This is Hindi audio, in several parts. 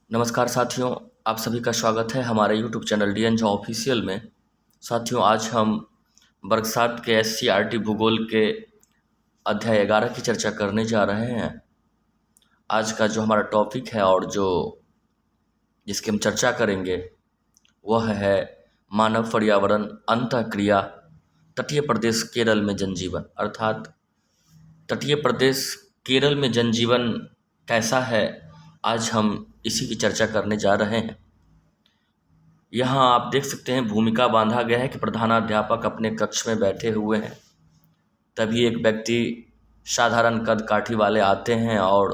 नमस्कार साथियों, आप सभी का स्वागत है हमारे YouTube channel D N Jha official में। साथियों, आज हम वर्ग 7 के एससीईआरटी भूगोल के अध्याय 11 की चर्चा करने जा रहे हैं। आज का जो हमारा टॉपिक है और जिसकी हम चर्चा करेंगे वह है मानव पर्यावरण अंतःक्रिया तटीय प्रदेश केरल में जनजीवन। अर्थात तटीय प्रदेश केरल में जनजीवन कैसा है, आज हम इसी की चर्चा करने जा रहे हैं। यहाँ आप देख सकते हैं भूमिका बांधा गया है कि प्रधानाध्यापक अपने कक्ष में बैठे हुए हैं। तभी एक व्यक्ति साधारण कद काठी वाले आते हैं और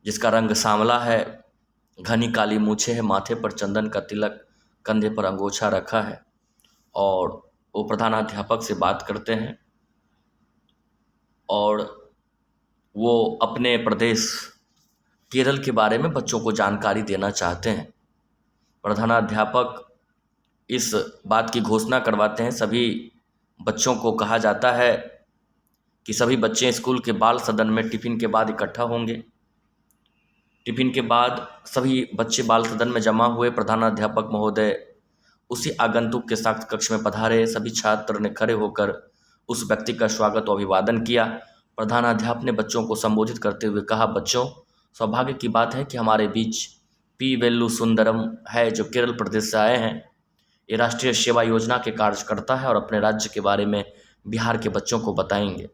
जिसका रंग सांवला है, घनी काली मूछें है, माथे पर चंदन का तिलक, कंधे पर अंगोछा रखा है और वो प्रधानाध्यापक से बात करते हैं और वो अपने प्रदेश केरल के बारे में बच्चों को जानकारी देना चाहते हैं। प्रधानाध्यापक इस बात की घोषणा करवाते हैं। सभी बच्चों को कहा जाता है कि सभी बच्चे स्कूल के बाल सदन में टिफ़िन के बाद इकट्ठा होंगे। टिफ़िन के बाद सभी बच्चे बाल सदन में जमा हुए। प्रधानाध्यापक महोदय उसी आगंतुक के साथ कक्ष में पधारे। सभी छात्र ने खड़े होकर उस व्यक्ति का स्वागत और अभिवादन किया। प्रधानाध्यापक ने बच्चों को संबोधित करते हुए कहा, बच्चों, सौभाग्य की बात है कि हमारे बीच पी वेल्लु सुंदरम है, जो केरल प्रदेश से आए हैं। ये राष्ट्रीय सेवा योजना के कार्यकर्ता है और अपने राज्य के बारे में बिहार के बच्चों को बताएंगे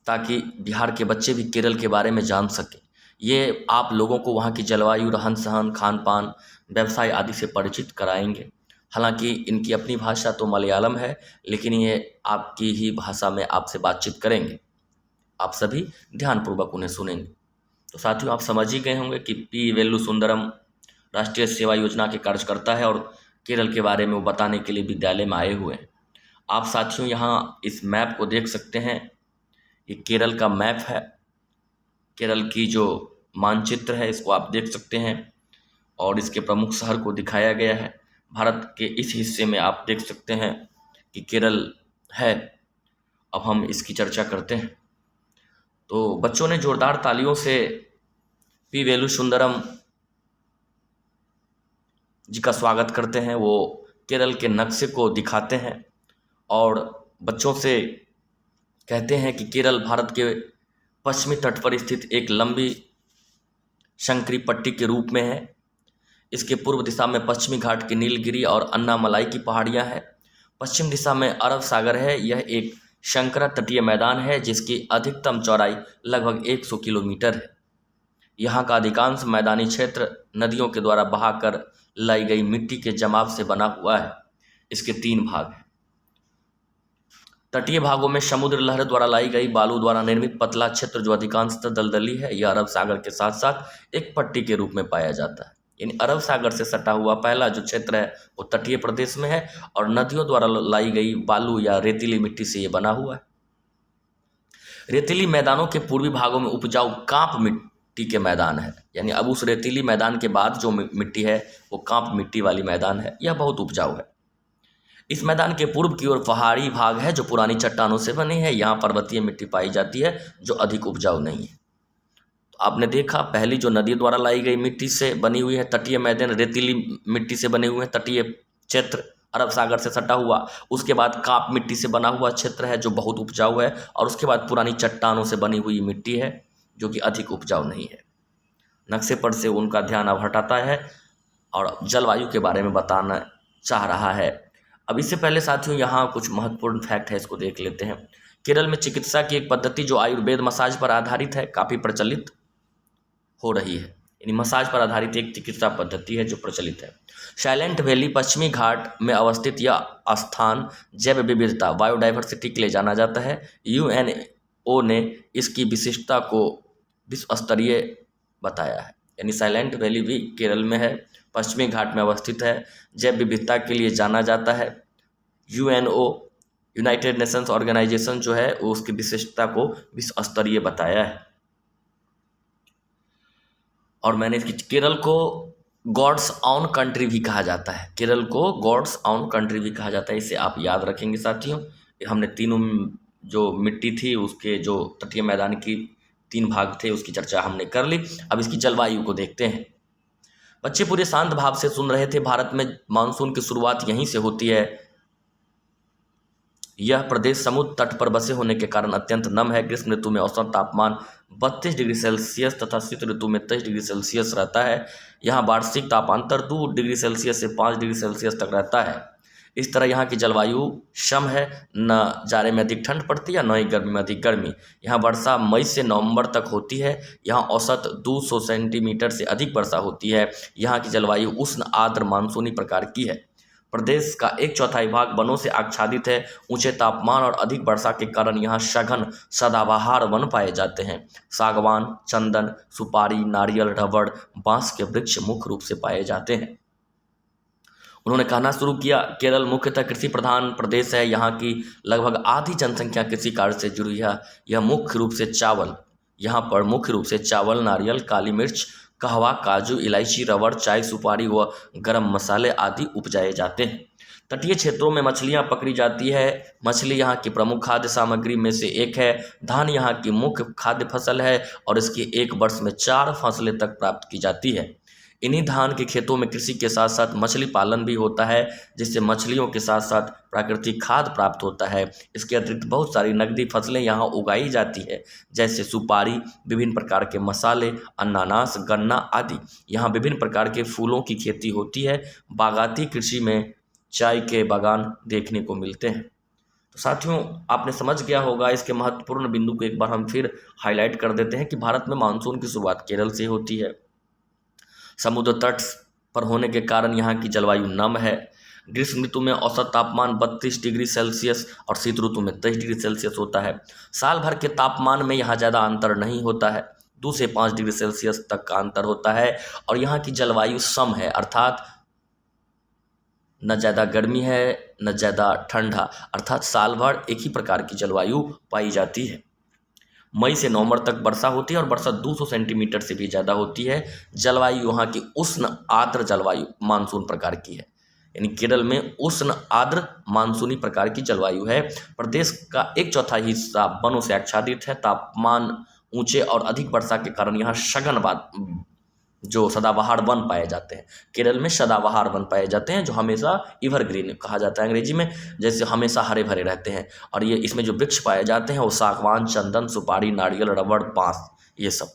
ताकि बिहार के बच्चे भी केरल के बारे में जान सकें। ये आप लोगों को वहाँ की जलवायु, रहन सहन, खान पान, व्यवसाय आदि से परिचित कराएंगे। हालांकि इनकी अपनी भाषा तो मलयालम है, लेकिन ये आपकी ही भाषा में आपसे बातचीत करेंगे। आप सभी ध्यानपूर्वक उन्हें सुनेंगे। तो साथियों, आप समझ ही गए होंगे कि पी वेल्लु सुंदरम राष्ट्रीय सेवा योजना के कार्यकर्ता है और केरल के बारे में वो बताने के लिए विद्यालय में आए हुए हैं। आप साथियों यहाँ इस मैप को देख सकते हैं। ये केरल का मैप है। केरल की जो मानचित्र है इसको आप देख सकते हैं और इसके प्रमुख शहर को दिखाया गया है। भारत के इस हिस्से में आप देख सकते हैं कि केरल है। अब हम इसकी चर्चा करते हैं। तो बच्चों ने जोरदार तालियों से पी वेलु सुंदरम जी का स्वागत करते हैं। वो केरल के नक्शे को दिखाते हैं और बच्चों से कहते हैं कि केरल भारत के पश्चिमी तट पर स्थित एक लंबी शंकरी पट्टी के रूप में है। इसके पूर्व दिशा में पश्चिमी घाट की नीलगिरी और अन्नामलाई की पहाड़ियां हैं। पश्चिम दिशा में अरब सागर है। यह एक शंकरा तटीय मैदान है जिसकी अधिकतम चौड़ाई लगभग 100 किलोमीटर है। यहाँ का अधिकांश मैदानी क्षेत्र नदियों के द्वारा बहाकर लाई गई मिट्टी के जमाव से बना हुआ है। इसके 3 भाग हैं। तटीय भागों में समुद्र लहर द्वारा लाई गई बालू द्वारा निर्मित पतला क्षेत्र जो अधिकांशतः दलदली है, यह अरब सागर के साथ साथ एक पट्टी के रूप में पाया जाता है। यानी अरब सागर से सटा हुआ पहला जो क्षेत्र है वो तटीय प्रदेश में है और नदियों द्वारा लाई गई बालू या रेतीली मिट्टी से ये बना हुआ है। रेतीली मैदानों के पूर्वी भागों में उपजाऊ कांप मिट्टी के मैदान है। यानी अब उस रेतीली मैदान के बाद जो मिट्टी है वो कांप मिट्टी वाली मैदान है। यह बहुत उपजाऊ है। इस मैदान के पूर्व की ओर पहाड़ी भाग है जो पुरानी चट्टानों से बनी है। यहाँ पर्वतीय मिट्टी पाई जाती है जो अधिक उपजाऊ नहीं है। तो आपने देखा, पहली जो नदी द्वारा लाई गई मिट्टी से बनी हुई है तटीय मैदान, रेतीली मिट्टी से बने हुए हैं तटीय क्षेत्र अरब सागर से सटा हुआ। उसके बाद काप मिट्टी से बना हुआ क्षेत्र है जो बहुत उपजाऊ है और उसके बाद पुरानी चट्टानों से बनी हुई मिट्टी है जो कि अधिक उपजाऊ नहीं है। नक्शे पर से उनका ध्यान अब हटाता है और जलवायु के बारे में बताना चाह रहा है। अब इससे पहले साथियों यहाँ कुछ महत्वपूर्ण फैक्ट है, इसको देख लेते हैं। केरल में चिकित्सा की एक पद्धति जो आयुर्वेद मसाज पर आधारित है काफ़ी प्रचलित हो रही है। यानी मसाज पर आधारित एक चिकित्सा पद्धति है जो प्रचलित है। साइलेंट वैली पश्चिमी घाट में अवस्थित यह स्थान जैव विविधता बायोडाइवर्सिटी के लिए जाना जाता है। यूएनओ ने इसकी विशिष्टता को विश्व स्तरीय बताया है। यानी साइलेंट वैली भी केरल में है, पश्चिमी घाट में अवस्थित है, जैव विविधता के लिए जाना जाता है। यूएनओ यूनाइटेड नेशंस ऑर्गेनाइजेशन जो है वो उसकी विशिष्टता को विश्व स्तरीय बताया है। और मैंने इसकी केरल को गॉड्स ऑन कंट्री भी कहा जाता है। केरल को गॉड्स ऑन कंट्री भी कहा जाता है। इसे आप याद रखेंगे साथियों। हमने तीनों जो मिट्टी थी उसके जो तटीय मैदान की 3 भाग थे, उसकी चर्चा हमने कर ली। अब इसकी जलवायु को देखते हैं। बच्चे पूरे शांत भाव से सुन रहे थे। भारत में मानसून की शुरुआत यहीं से होती है। यह प्रदेश समुद्र तट पर बसे होने के कारण अत्यंत नम है। ग्रीष्म ऋतु में औसत तापमान 32 डिग्री सेल्सियस तथा शीत ऋतु में 23 डिग्री सेल्सियस रहता है। यहाँ वार्षिक तापांतर 2 डिग्री सेल्सियस से 5 डिग्री सेल्सियस तक रहता है। इस तरह यहाँ की जलवायु सम है, न जाड़े में अधिक ठंड पड़ती है, न ही गर्मी में अधिक गर्मी। यहाँ वर्षा मई से नवंबर तक होती है। यहाँ औसत 200 सेंटीमीटर से अधिक वर्षा होती है। यहाँ की जलवायु उष्ण आर्द्र मानसूनी प्रकार की है। प्रदेश का 1/4 भाग वनों से आच्छादित है। ऊंचे तापमान और अधिक वर्षा के कारण यहाँ सघन सदाबहार वन पाए जाते हैं। सागवान, चंदन, सुपारी, नारियल, रबड़, बांस के वृक्ष मुख्य रूप से पाए जाते हैं। उन्होंने कहना शुरू किया, केरल मुख्यतः कृषि प्रधान प्रदेश है। यहाँ की लगभग आधी जनसंख्या कृषि कार्य से जुड़ी है। यह मुख्य रूप से चावल यहाँ पर मुख्य रूप से चावल, नारियल, काली मिर्च, कहवा, काजू, इलायची, रबड़, चाय, सुपारी व गरम मसाले आदि उपजाए जाते हैं। तटीय क्षेत्रों में मछलियाँ पकड़ी जाती है। मछली यहाँ की प्रमुख खाद्य सामग्री में से एक है। धान यहाँ की मुख्य खाद्य फसल है और इसकी एक वर्ष में 4 फसलें तक प्राप्त की जाती है। इन्हीं धान के खेतों में कृषि के साथ साथ मछली पालन भी होता है, जिससे मछलियों के साथ साथ प्राकृतिक खाद्य प्राप्त होता है। इसके अतिरिक्त बहुत सारी नकदी फसलें यहाँ उगाई जाती है, जैसे सुपारी, विभिन्न प्रकार के मसाले, अनानास, गन्ना आदि। यहाँ विभिन्न प्रकार के फूलों की खेती होती है। बागाती कृषि में चाय के बागान देखने को मिलते हैं। तो साथियों, आपने समझ गया होगा। इसके महत्वपूर्ण बिंदु को एक बार हम फिर हाईलाइट कर देते हैं कि भारत में मानसून की शुरुआत केरल से होती है। समुद्र तट पर होने के कारण यहाँ की जलवायु नम है। ग्रीष्म ऋतु में औसत तापमान 32 डिग्री सेल्सियस और शीत ऋतु में 23 डिग्री सेल्सियस होता है। साल भर के तापमान में यहाँ ज़्यादा अंतर नहीं होता है, 2 से 5 डिग्री सेल्सियस तक का अंतर होता है। और यहाँ की जलवायु सम है, अर्थात न ज़्यादा गर्मी है न ज़्यादा ठंडा, अर्थात साल भर एक ही प्रकार की जलवायु पाई जाती है। मई से नवंबर तक वर्षा होती है और वर्षा 200 सेंटीमीटर से भी ज़्यादा होती है। जलवायु यहाँ की उष्ण आर्द्र जलवायु मानसून प्रकार की है, यानी केरल में उष्ण आर्द्र मानसूनी प्रकार की जलवायु है। प्रदेश का 1/4 हिस्सा वनों से आच्छादित है। तापमान ऊंचे और अधिक वर्षा के कारण यहाँ सघन जो सदाबहार वन पाए जाते हैं। केरल में सदाबहार वन पाए जाते हैं, जो हमेशा एवरग्रीन कहा जाता है अंग्रेजी में, जैसे हमेशा हरे भरे रहते हैं। और ये इसमें जो वृक्ष पाए जाते हैं वो सागवान, चंदन, सुपारी, नारियल, रबड़, बांस, ये सब।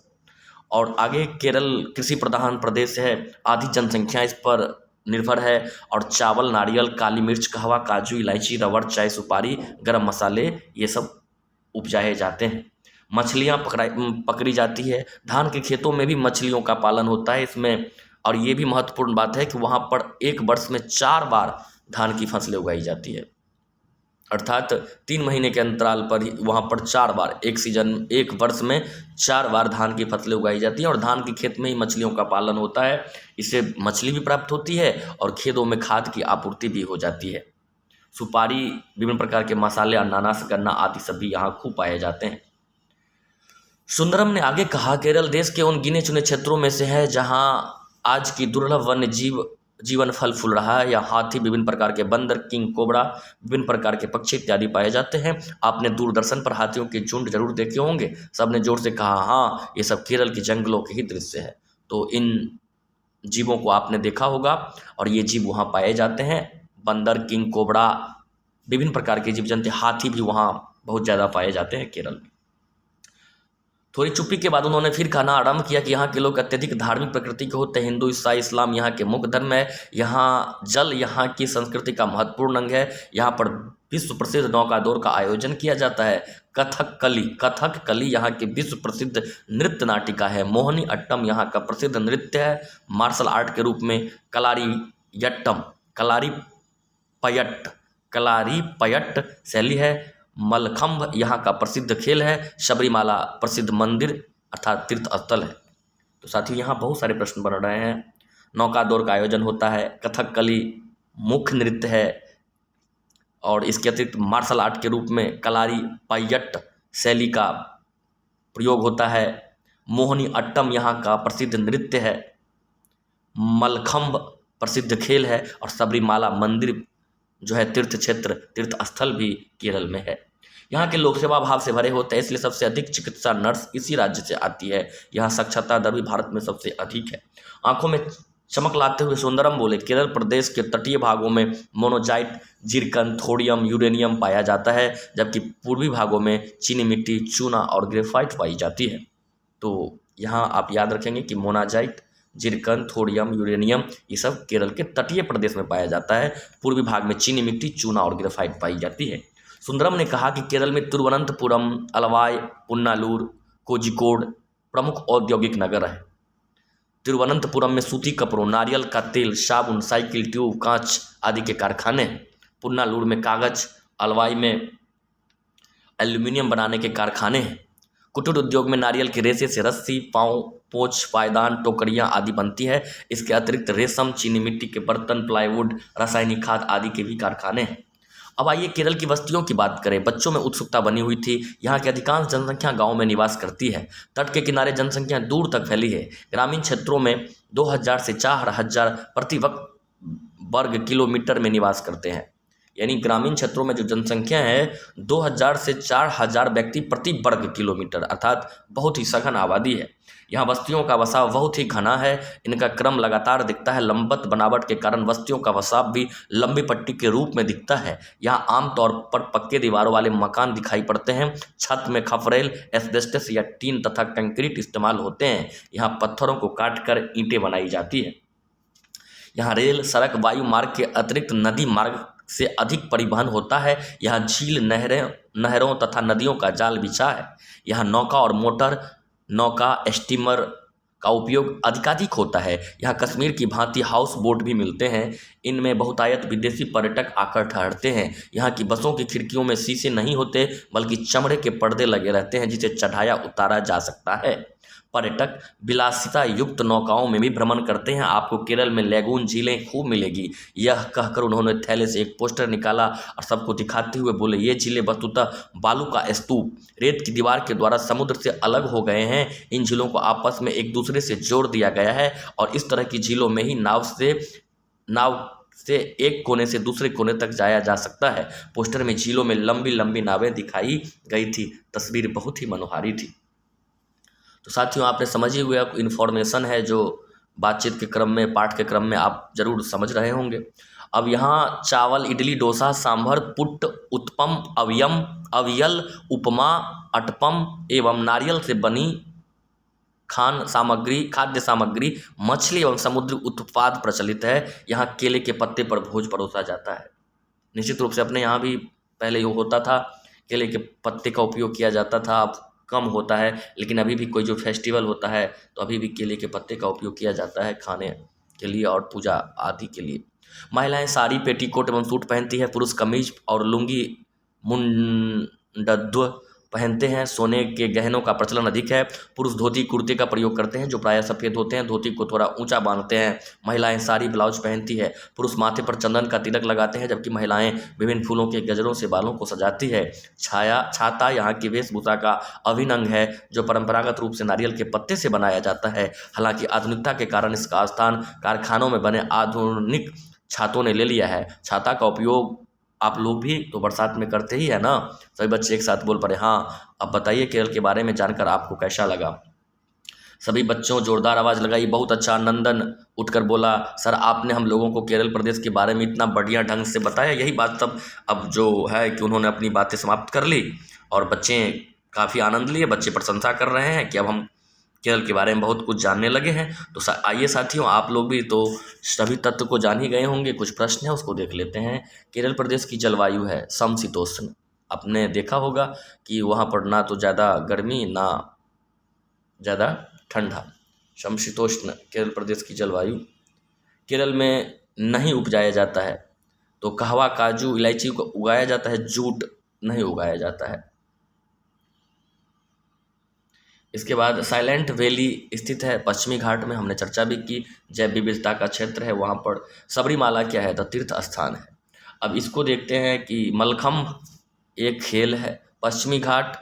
और आगे केरल कृषि प्रधान प्रदेश है। आधी जनसंख्या इस पर निर्भर है और चावल, नारियल, काली मिर्च, कहवा, काजू, इलायची, रबड़, चाय, सुपारी, गरम मसाले, ये सब उपजाए जाते हैं। मछलियाँ पकड़ी जाती है। धान के खेतों में भी मछलियों का पालन होता है इसमें। और ये भी महत्वपूर्ण बात है कि वहाँ पर एक वर्ष में 4 बार धान की फसलें उगाई जाती है, अर्थात 3 महीने के अंतराल पर ही वहाँ पर 4 बार, एक वर्ष में 4 बार धान की फसलें उगाई जाती हैं। और धान के खेत में ही मछलियों का पालन होता है। इससे मछली भी प्राप्त होती है और खेतों में खाद की आपूर्ति भी हो जाती है। सुपारी, विभिन्न प्रकार के मसाले, अनानास, गन्ना आदि सभी यहाँ खूब पाए जाते हैं। सुंदरम ने आगे कहा, केरल देश के उन गिने चुने क्षेत्रों में से है जहां आज की दुर्लभ वन्य जीवन फल फूल रहा है। यहाँ हाथी, विभिन्न प्रकार के बंदर, किंग कोबरा, विभिन्न प्रकार के पक्षी इत्यादि पाए जाते हैं। आपने दूरदर्शन पर हाथियों के झुंड जरूर देखे होंगे। सबने जोर से कहा, हाँ, ये सब केरल के जंगलों के ही दृश्य है। तो इन जीवों को आपने देखा होगा और ये जीव वहाँ पाए जाते हैं। बंदर, किंग कोबरा, विभिन्न प्रकार के जीव जंतु, हाथी भी वहाँ बहुत ज़्यादा पाए जाते हैं केरल में। थोड़ी चुप्पी के बाद उन्होंने फिर कहना आरंभ किया कि यहाँ के लोग अत्यधिक धार्मिक प्रकृति के होते हैं। हिंदू, ईसाई, इस्लाम यहाँ के मुख्य धर्म है। यहाँ जल यहाँ की संस्कृति का महत्वपूर्ण अंग है। यहाँ पर विश्व प्रसिद्ध नौका दौड़ का आयोजन किया जाता है। कथकली यहाँ की विश्व प्रसिद्ध नृत्य नाटिका है। मोहिनी अट्टम यहाँ का प्रसिद्ध नृत्य है। मार्शल आर्ट के रूप में कलारी पयट शैली है। मलखंभ यहाँ का प्रसिद्ध खेल है। सबरीमाला प्रसिद्ध मंदिर अर्थात तीर्थ स्थल है। तो साथियों, यहाँ बहुत सारे प्रश्न बन रहे हैं। नौका दौड़ का आयोजन होता है। कथकली मुख्य नृत्य है और इसके अतिरिक्त मार्शल आर्ट के रूप में कलारी पयट शैली का प्रयोग होता है। मोहिनी अट्टम यहाँ का प्रसिद्ध नृत्य है। मलखंभ प्रसिद्ध खेल है और सबरीमाला मंदिर जो है तीर्थ क्षेत्र, तीर्थ स्थल भी केरल में है। यहाँ के लोग सेवा भाव से भरे होते हैं, इसलिए सबसे अधिक चिकित्सा नर्स इसी राज्य से आती है। यहाँ साक्षरता दर भी भारत में सबसे अधिक है। आंखों में चमक लाते हुए सुंदरम बोले, केरल प्रदेश के तटीय भागों में मोनोजाइट, जिरकन, थोडियम, यूरेनियम पाया जाता है, जबकि पूर्वी भागों में चीनी मिट्टी, चूना और ग्रेफाइट पाई जाती है। तो यहाँ आप याद रखेंगे कि मोनाजाइट, जिरकन, थोडियम, यूरेनियम ये सब केरल के तटीय प्रदेश में पाया जाता है। पूर्वी भाग में चीनी मिट्टी, चूना और ग्रेफाइट पाई जाती है। सुंदरम ने कहा कि केरल में तिरुवनंतपुरम, अलवाई, पुन्नालूर, कोझिकोड प्रमुख औद्योगिक नगर है। तिरुवनंतपुरम में सूती कपड़ों, नारियल का तेल, साबुन, साइकिल ट्यूब, कांच आदि के कारखाने हैं। पुन्नालूर में कागज, अलवाई में एल्यूमिनियम बनाने के कारखाने हैं। कुटीर उद्योग में नारियल के रेशे से रस्सी, पाँव पोंछ, पायदान, टोकरियां आदि बनती है। इसके अतिरिक्त रेशम, चीनी मिट्टी के बर्तन, प्लाईवुड, रासायनिक खाद आदि के भी कारखाने हैं। अब आइए केरल की बस्तियों की बात करें। बच्चों में उत्सुकता बनी हुई थी। यहाँ की अधिकांश जनसंख्या गांव में निवास करती है। तट के किनारे जनसंख्या दूर तक फैली है। ग्रामीण क्षेत्रों में 2000 से 4000 प्रति वर्ग किलोमीटर में निवास करते हैं। यानी ग्रामीण क्षेत्रों में जो जनसंख्या है 2000 से 4000 व्यक्ति प्रति वर्ग किलोमीटर, अर्थात बहुत ही सघन आबादी है। यहाँ बस्तियों का वसाव बहुत ही घना है। इनका क्रम लगातार दिखता है। लंबवत बनावट के कारण बस्तियों का वसाव भी लंबी पट्टी के रूप में दिखता है। यहाँ आमतौर पर पक्के दीवारों वाले मकान दिखाई पड़ते हैं। छत में खपरेल, एस्बेस्टस या टीन तथा कंक्रीट इस्तेमाल होते हैं। यहाँ पत्थरों को काटकर ईंटें बनाई जाती है। यहाँ रेल, सड़क, वायु मार्ग के अतिरिक्त नदी मार्ग से अधिक परिवहन होता है। यहाँ झील, नहरों तथा नदियों का जाल बिछा है। यहाँ नौका और मोटर नौका, स्टीमर का उपयोग अधिकाधिक होता है। यहाँ कश्मीर की भांति हाउस बोट भी मिलते हैं। इनमें बहुतायत विदेशी पर्यटक आकर ठहरते हैं। यहाँ की बसों की खिड़कियों में शीशे नहीं होते, बल्कि चमड़े के पर्दे लगे रहते हैं, जिसे चढ़ाया उतारा जा सकता है। पर्यटक विलासिता युक्त नौकाओं में भी भ्रमण करते हैं। आपको केरल में लैगून, झीलें खूब मिलेगी। यह कहकर उन्होंने थैले से एक पोस्टर निकाला और सबको दिखाते हुए बोले, ये झीलें वस्तुतः बालू का स्तूप, रेत की दीवार के द्वारा समुद्र से अलग हो गए हैं। इन झीलों को आपस में एक दूसरे से जोड़ दिया गया है और इस तरह की झीलों में ही नाव से एक कोने से दूसरे कोने तक जाया जा सकता है। पोस्टर में झीलों में लंबी लंबी नावें दिखाई गई थी। तस्वीर बहुत ही मनोहारी थी। तो साथियों, आपने समझ ही हुआ, इन्फॉर्मेशन है जो बातचीत के क्रम में, पाठ के क्रम में आप जरूर समझ रहे होंगे। अब यहाँ चावल, इडली, डोसा, सांभर, पुट्ट, उत्पम, अवियल, उपमा, अटपम एवं नारियल से बनी खाद्य सामग्री, मछली एवं समुद्री उत्पाद प्रचलित है। यहाँ केले के पत्ते पर भोज परोसा जाता है। निश्चित रूप से अपने यहाँ भी पहले ये होता था, केले के पत्ते का उपयोग किया जाता था। अब कम होता है, लेकिन अभी भी कोई जो फेस्टिवल होता है तो अभी भी केले के पत्ते का उपयोग किया जाता है खाने के लिए और पूजा आदि के लिए। महिलाएं साड़ी, पेटीकोट एवं सूट पहनती है। पुरुष कमीज और लुंगी, मुंडद्व पहनते हैं। सोने के गहनों का प्रचलन अधिक है। पुरुष धोती कुर्ते का प्रयोग करते हैं जो प्रायः सफ़ेद होते हैं। धोती को थोड़ा ऊंचा बांधते हैं। महिलाएं साड़ी ब्लाउज पहनती है। पुरुष माथे पर चंदन का तिलक लगाते हैं, जबकि महिलाएं विभिन्न फूलों के गजरों से बालों को सजाती है। छाता यहाँ की वेशभूषा का अभिन्न अंग है, जो परंपरागत रूप से नारियल के पत्ते से बनाया जाता है। हालांकि आधुनिकता के कारण इसका स्थान कारखानों में बने आधुनिक छातों ने ले लिया है। छाता का उपयोग आप लोग भी तो बरसात में करते ही है ना। सभी बच्चे एक साथ बोल पड़े हाँ। अब बताइए केरल के बारे में जानकर आपको कैसा लगा। सभी बच्चों जोरदार आवाज़ लगाई। बहुत अच्छा। नंदन उठकर बोला, सर आपने हम लोगों को केरल प्रदेश के बारे में इतना बढ़िया ढंग से बताया। यही बात तब अब जो है कि उन्होंने अपनी बातें समाप्त कर ली और बच्चे काफ़ी आनंद लिए। बच्चे प्रशंसा कर रहे हैं कि अब हम केरल के बारे में बहुत कुछ जानने लगे हैं। तो आइए साथियों, आप लोग भी तो सभी तत्व को जान ही गए होंगे। कुछ प्रश्न है उसको देख लेते हैं। केरल प्रदेश की जलवायु है समशीतोष्ण। आपने देखा होगा कि वहाँ पर ना तो ज़्यादा गर्मी ना ज़्यादा ठंडा, समशीतोष्ण केरल प्रदेश की जलवायु। केरल में नहीं उपजाया जाता है तो कहवा, काजू, इलायची को उगाया जाता है, जूट नहीं उगाया जाता है। इसके बाद साइलेंट वैली स्थित है पश्चिमी घाट में, हमने चर्चा भी की। जैव विविधता का क्षेत्र है वहाँ पर। सबरीमाला क्या है तो तीर्थ स्थान है। अब इसको देखते हैं कि मलखम्ब एक खेल है। पश्चिमी घाट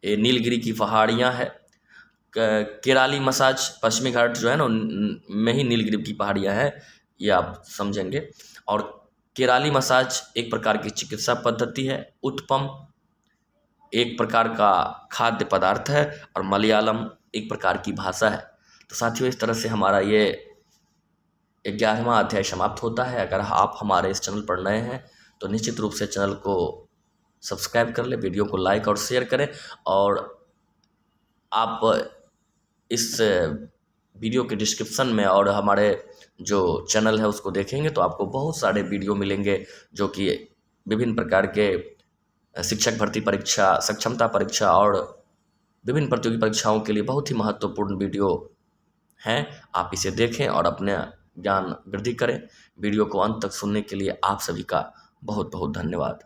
ये नीलगिरी की पहाड़ियाँ है। केराली मसाज पश्चिमी घाट जो है ना में ही नीलगिरी की पहाड़ियाँ हैं, ये आप समझेंगे। और केराली मसाज एक प्रकार की चिकित्सा पद्धति है। उत्पम एक प्रकार का खाद्य पदार्थ है और मलयालम एक प्रकार की भाषा है। तो साथियों, इस तरह से हमारा ये 11वां अध्याय समाप्त होता है। अगर आप हमारे इस चैनल पर नए हैं तो निश्चित रूप से चैनल को सब्सक्राइब कर लें, वीडियो को लाइक और शेयर करें। और आप इस वीडियो के डिस्क्रिप्शन में और हमारे जो चैनल है उसको देखेंगे तो आपको बहुत सारे वीडियो मिलेंगे जो कि विभिन्न प्रकार के शिक्षक भर्ती परीक्षा, सक्षमता परीक्षा और विभिन्न प्रतियोगी परीक्षाओं के लिए बहुत ही महत्वपूर्ण वीडियो हैं। आप इसे देखें और अपने ज्ञान वृद्धि करें। वीडियो को अंत तक सुनने के लिए आप सभी का बहुत बहुत धन्यवाद।